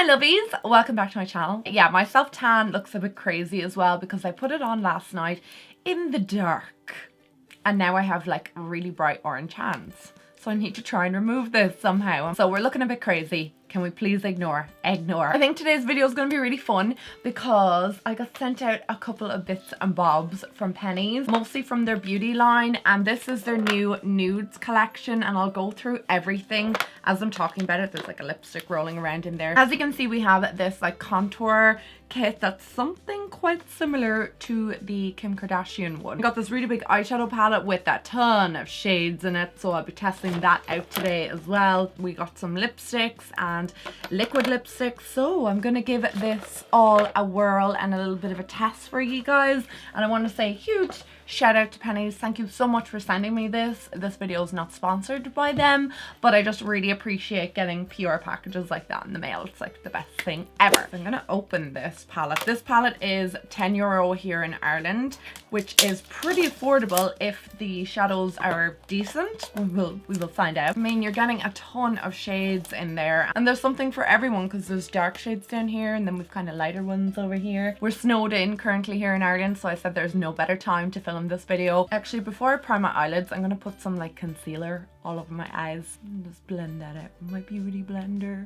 lovies, welcome back to my channel. Yeah, my self tan looks a bit crazy as well because I put it on last night in the dark and now I have like really bright orange hands, so I need to try and remove this somehow. So we're looking a bit crazy. Can we please ignore? I think today's video is going to be really fun because I got sent out a couple of bits and bobs from Penneys, mostly from their beauty line, and this is their new Nudes collection, and I'll go through everything as I'm talking about it. There's like a lipstick rolling around in there. As you can see, we have this like contour kit that's something quite similar to the Kim Kardashian one. I got this really big eyeshadow palette with a ton of shades in it, so I'll be testing that out today as well. We got some lipsticks and liquid lipstick, so I'm gonna give this all a whirl and a little bit of a test for you guys. And I want to say huge shout out to Penneys. Thank you so much for sending me this. This video is not sponsored by them, but I just really appreciate getting PR packages like that in the mail. It's like the best thing ever. I'm gonna open this palette. This palette is €10 here in Ireland, which is pretty affordable if the shadows are decent. We will find out. I mean, you're getting a ton of shades in there, and there's something for everyone because there's dark shades down here and then we've kind of lighter ones over here. We're snowed in currently here in Ireland, so I said there's no better time to film this video. Actually, before I prime my eyelids, I'm gonna put some like concealer all over my eyes and just blend that out with my beauty blender.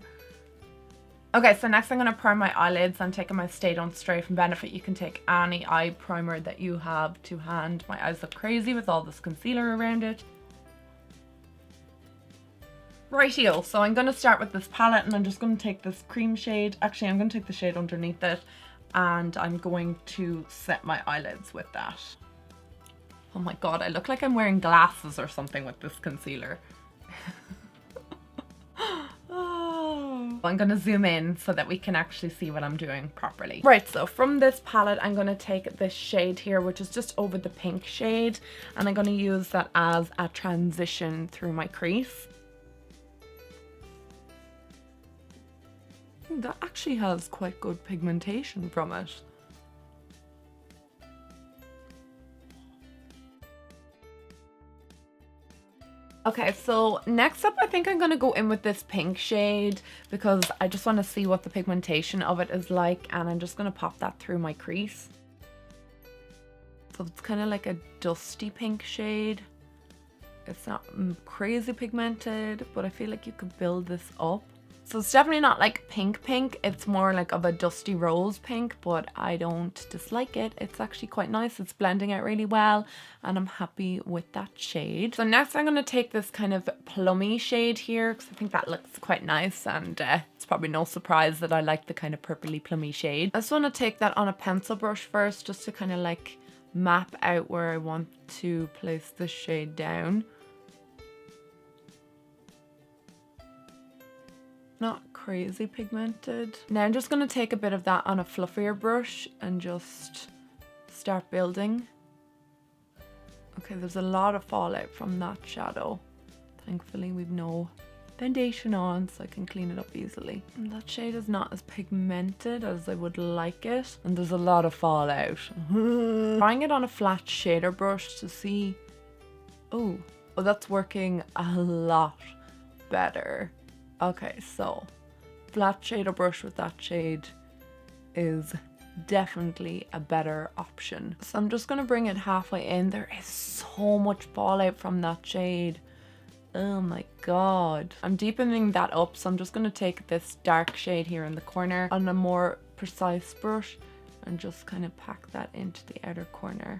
Okay, so next I'm gonna prime my eyelids. I'm taking my Stay Don't Stray from Benefit. You can take any eye primer that you have to hand. My eyes look crazy with all this concealer around it. Rightio, so I'm gonna start with this palette and I'm just gonna take this cream shade. Actually, I'm gonna take the shade underneath it and I'm going to set my eyelids with that. Oh my god, I look like I'm wearing glasses or something with this concealer. Oh. I'm gonna zoom in so that we can actually see what I'm doing properly. Right, so from this palette, I'm gonna take this shade here, which is just over the pink shade, and I'm gonna use that as a transition through my crease. That actually has quite good pigmentation from it. Okay, so next up I think I'm going to go in with this pink shade because I just want to see what the pigmentation of it is like, and I'm just going to pop that through my crease. So it's kind of like a dusty pink shade. It's not crazy pigmented, but I feel like you could build this up. So it's definitely not like pink pink, it's more like of a dusty rose pink, but I don't dislike it. It's actually quite nice. It's blending out really well and I'm happy with that shade. So next I'm going to take this kind of plummy shade here because I think that looks quite nice, and it's probably no surprise that I like the kind of purpley plummy shade. I just want to take that on a pencil brush first just to kind of like map out where I want to place this shade down. Not crazy pigmented. Now I'm just going to take a bit of that on a fluffier brush and just start building. Okay, there's a lot of fallout from that shadow. Thankfully we've no foundation on, so I can clean it up easily. And that shade is not as pigmented as I would like it, and there's a lot of fallout. Trying it on a flat shader brush to see. Oh, that's working a lot better. Okay, so flat shader brush with that shade is definitely a better option. So I'm just going to bring it halfway in. There is so much fallout from that shade. Oh my god. I'm deepening that up, so I'm just going to take this dark shade here in the corner on a more precise brush and just kind of pack that into the outer corner.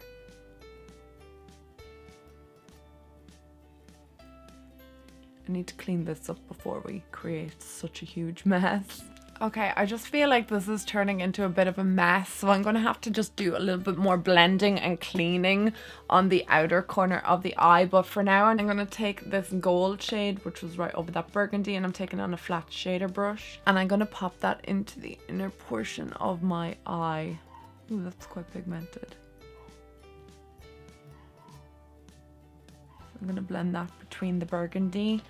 I need to clean this up before we create such a huge mess. Okay, I just feel like this is turning into a bit of a mess, so I'm going to have to just do a little bit more blending and cleaning on the outer corner of the eye. But for now, I'm going to take this gold shade, which was right over that burgundy, and I'm taking on a flat shader brush. And I'm going to pop that into the inner portion of my eye. Ooh, that's quite pigmented. I'm going to blend that between the burgundy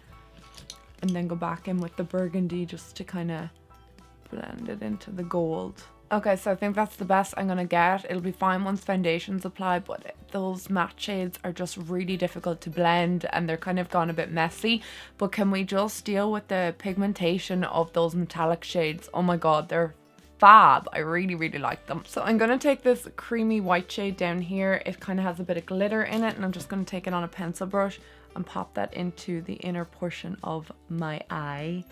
and then go back in with the burgundy just to kind of blend it into the gold. Okay, so I think that's the best I'm gonna get. It'll be fine once foundation's applied, but those matte shades are just really difficult to blend and they're kind of gone a bit messy. But can we just deal with the pigmentation of those metallic shades? Oh my god, they're fab. I really, really like them. So I'm gonna take this creamy white shade down here. It kind of has a bit of glitter in it, and I'm just gonna take it on a pencil brush and pop that into the inner portion of my eye.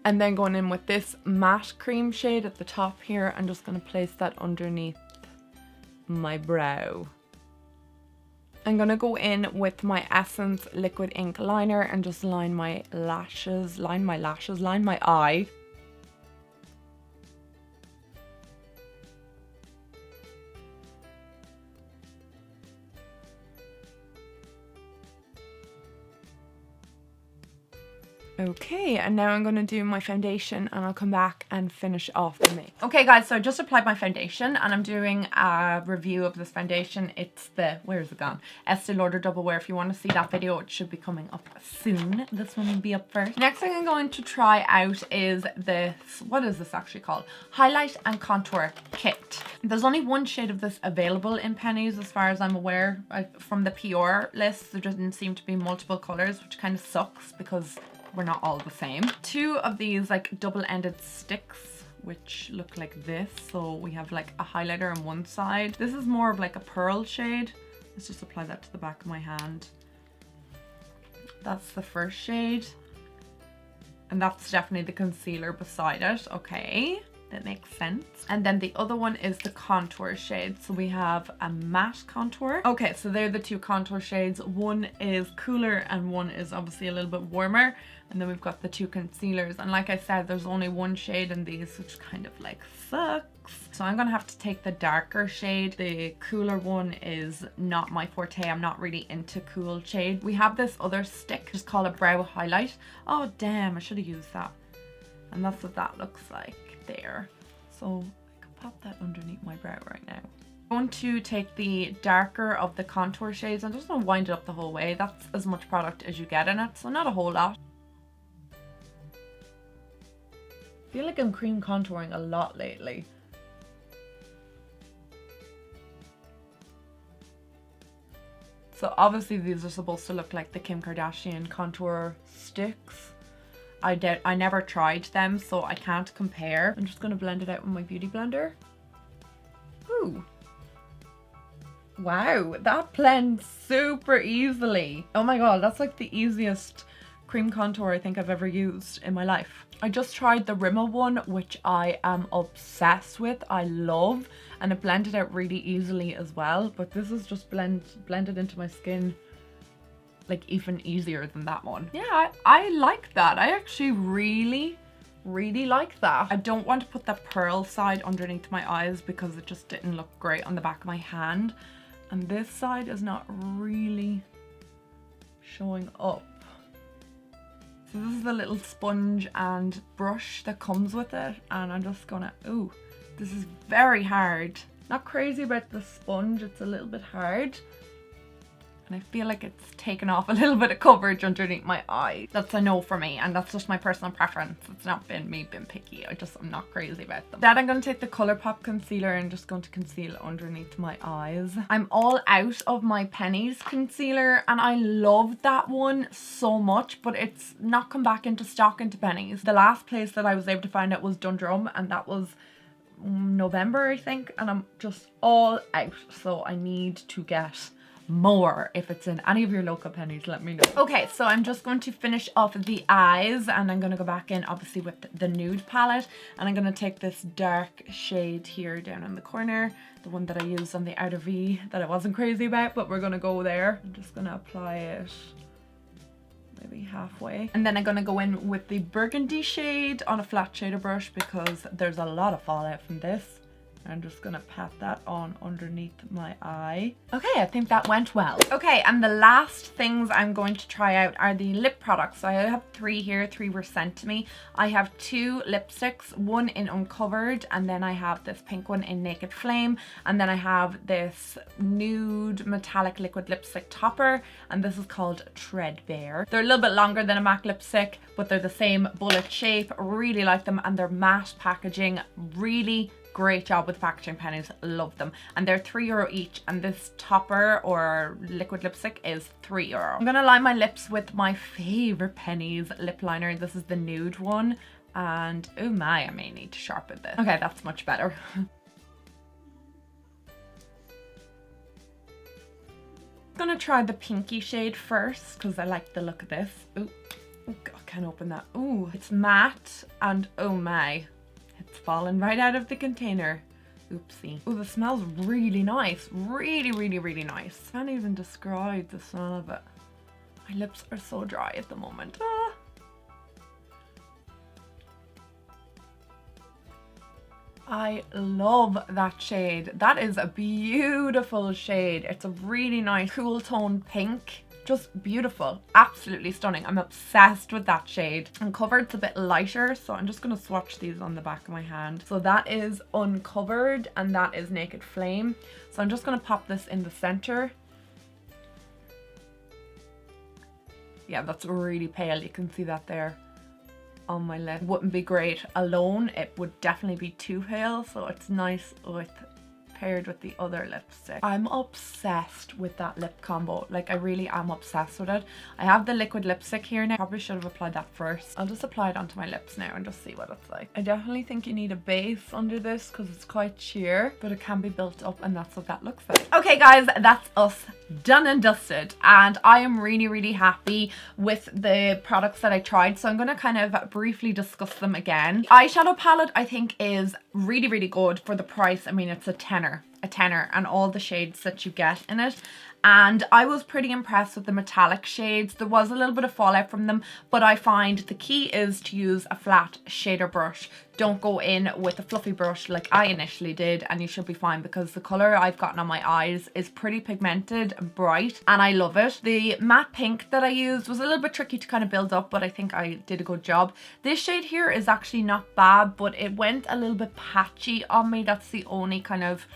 And then going in with this matte cream shade at the top here, I'm just going to place that underneath my brow. I'm going to go in with my Essence liquid ink liner and just line my lashes, line my eye. Okay, and now I'm going to do my foundation and I'll come back and finish off the makeup. Okay guys, so I just applied my foundation and I'm doing a review of this foundation. It's the, where is it gone? Estee Lauder Double Wear. If you want to see that video, it should be coming up soon. This one will be up first. Next thing I'm going to try out is this, what is this actually called? Highlight and Contour Kit. There's only one shade of this available in pennies as far as I'm aware. From the PR list, there doesn't seem to be multiple colors, which kind of sucks because we're not all the same. Two of these like double-ended sticks which look like this. So we have like a highlighter on one side. This is more of like a pearl shade. Let's just apply that to the back of my hand. That's the first shade. And that's definitely the concealer beside it. Okay, that makes sense. And then the other one is the contour shade. So we have a matte contour. Okay, so they're the two contour shades. One is cooler and one is obviously a little bit warmer. And then we've got the two concealers. And like I said, there's only one shade in these, which kind of like sucks. So I'm gonna have to take the darker shade. The cooler one is not my forte. I'm not really into cool shade. We have this other stick, just call it Brow Highlight. Oh damn, I should have used that. And that's what that looks like there. So I can pop that underneath my brow right now. I'm going to take the darker of the contour shades and just gonna wind it up the whole way. That's as much product as you get in it, so not a whole lot. I feel like I'm cream contouring a lot lately. So obviously these are supposed to look like the Kim Kardashian contour sticks. I never tried them, so I can't compare. I'm just going to blend it out with my beauty blender. Ooh. Wow, that blends super easily. Oh my god, that's like the easiest cream contour I think I've ever used in my life. I just tried the Rimmel one, which I am obsessed with. I love, and it blended out really easily as well. But this is just blended into my skin like even easier than that one. Yeah, I like that. I actually really like that. I don't want to put that pearl side underneath my eyes because it just didn't look great on the back of my hand. And this side is not really showing up. So this is the little sponge and brush that comes with it, and I'm just gonna, ooh, this is very hard. Not crazy about the sponge, it's a little bit hard. And I feel like it's taken off a little bit of coverage underneath my eye. That's a no for me, and that's just my personal preference. It's not been me being picky. I'm not crazy about them. Then I'm going to take the Colourpop concealer and just going to conceal underneath my eyes. I'm all out of my penneys concealer, and I love that one so much, but it's not come back into stock into penneys. The last place that I was able to find it was Dundrum, and that was November, I think, and I'm just all out. So I need to get more. If it's in any of your local pennies, let me know. Okay, so I'm just going to finish off the eyes, and I'm going to go back in obviously with the Nude palette, and I'm going to take this dark shade here down in the corner, the one that I used on the outer V that I wasn't crazy about, but we're going to go there. I'm just going to apply it maybe halfway, and then I'm going to go in with the burgundy shade on a flat shader brush because there's a lot of fallout from this. I'm just gonna pat that on underneath my eye. Okay, I think that went well. Okay, and the last things I'm going to try out are the lip products. So I have 3 here, 3 were sent to me. I have 2 lipsticks, one in Uncovered, and then I have this pink one in Naked Flame, and then I have this nude metallic liquid lipstick topper, and this is called Threadbare. They're a little bit longer than a MAC lipstick, but they're the same bullet shape. Really like them, and they're matte packaging. Really great job with packaging, pennies. Love them, and they're €3 each, and this topper or liquid lipstick is €3. I'm gonna line my lips with my favorite pennies lip liner. This is the nude one, and oh my, I may need to sharpen this. Okay, that's much better. Gonna try the pinky shade first because I like the look of this. Ooh, oh God, I can't open that. Ooh, it's matte, and oh my, it's fallen right out of the container. Oopsie. Oh, the smells really nice. Really, really, really nice. Can't even describe the smell of it. My lips are so dry at the moment. Ah. I love that shade. That is a beautiful shade. It's a really nice cool tone pink. Just beautiful, absolutely stunning. I'm obsessed with that shade. Uncovered's a bit lighter, so I'm just gonna swatch these on the back of my hand. So that is Uncovered, and that is Naked Flame. So I'm just gonna pop this in the center. Yeah, that's really pale. You can see that there on my lip. Wouldn't be great alone. It would definitely be too pale, so it's nice with paired with the other lipstick. I'm obsessed with that lip combo. Like, I really am obsessed with it. I have the liquid lipstick here now. Probably should have applied that first. I'll just apply it onto my lips now and just see what it's like. I definitely think you need a base under this because it's quite sheer, but it can be built up, and that's what that looks like. Okay guys, that's us done and dusted, and I am really, really happy with the products that I tried, so I'm going to kind of briefly discuss them again. The eyeshadow palette I think is really, really good for the price. I mean, it's a tenner, and all the shades that you get in it. And I was pretty impressed with the metallic shades. There was a little bit of fallout from them, but I find the key is to use a flat shader brush. Don't go in with a fluffy brush like I initially did, and you should be fine because the color I've gotten on my eyes is pretty pigmented and bright, and I love it. The matte pink that I used was a little bit tricky to kind of build up, but I think I did a good job. This shade here is actually not bad, but it went a little bit patchy on me. That's the only kind of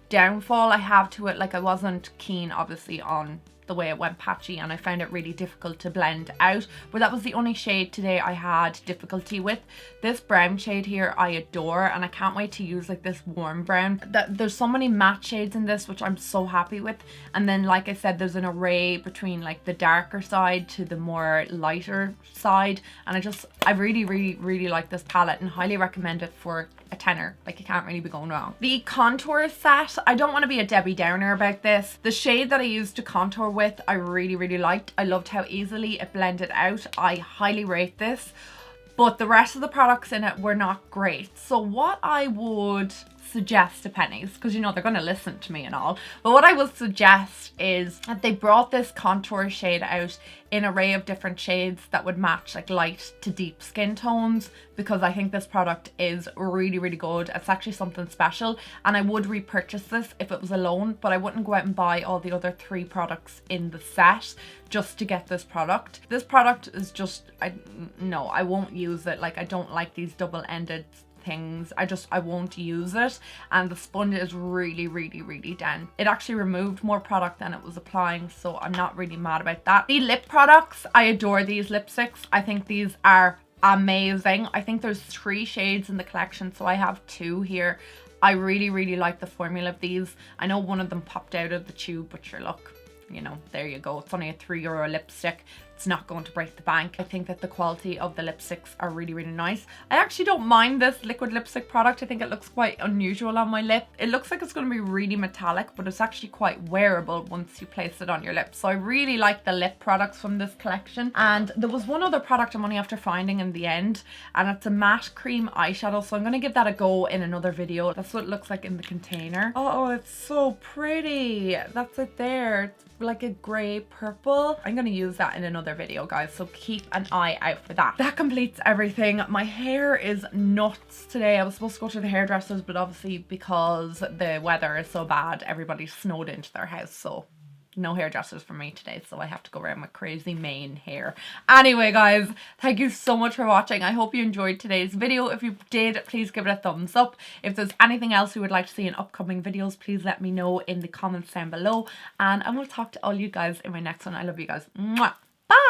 downfall I have to it. Like, I wasn't keen obviously on the way it went patchy, and I found it really difficult to blend out, but that was the only shade today I had difficulty with. This brown shade here I adore, and I can't wait to use like this warm brown. There's so many matte shades in this, which I'm so happy with, and then like I said, there's an array between like the darker side to the more lighter side, and I really, really, really like this palette and highly recommend it for a tenner. Like, you can't really be going wrong. The contour set, I don't want to be a Debbie Downer about this. The shade that I used to contour with, I really, really liked. I loved how easily it blended out. I highly rate this, but the rest of the products in it were not great. So what I would suggest to pennies, because you know they're going to listen to me and all, but what I would suggest is that they brought this contour shade out in an array of different shades that would match like light to deep skin tones, because I think this product is really, really good. It's actually something special, and I would repurchase this if it was alone, but I wouldn't go out and buy all the other 3 products in the set just to get this product. This product is just, no, I won't use it. Like, I don't like these double-ended things. I won't use it, and the sponge is really, really, really dense. It actually removed more product than it was applying, so I'm not really mad about that. The lip products, I adore these lipsticks. I think these are amazing. I think there's 3 shades in the collection, so I have 2 here. I really, really like the formula of these. I know one of them popped out of the tube, but sure, look, you know, there you go. It's only a €3 lipstick. It's not going to break the bank. I think that the quality of the lipsticks are really, really nice. I actually don't mind this liquid lipstick product. I think it looks quite unusual on my lip. It looks like it's going to be really metallic, but it's actually quite wearable once you place it on your lips. So I really like the lip products from this collection. And there was one other product I'm only after finding in the end, and it's a matte cream eyeshadow. So I'm going to give that a go in another video. That's what it looks like in the container. Oh, it's so pretty. That's it there. It's like a grey purple. I'm going to use that in another another video, guys, so keep an eye out for that. That completes everything. My hair is nuts today. I was supposed to go to the hairdressers, but obviously because the weather is so bad, everybody snowed into their house, so no hairdressers for me today, so I have to go around with crazy mane hair. Anyway, guys, thank you so much for watching. I hope you enjoyed today's video. If you did, please give it a thumbs up. If there's anything else you would like to see in upcoming videos, please let me know in the comments down below, and I will talk to all you guys in my next one. I love you guys. Mwah. Bye.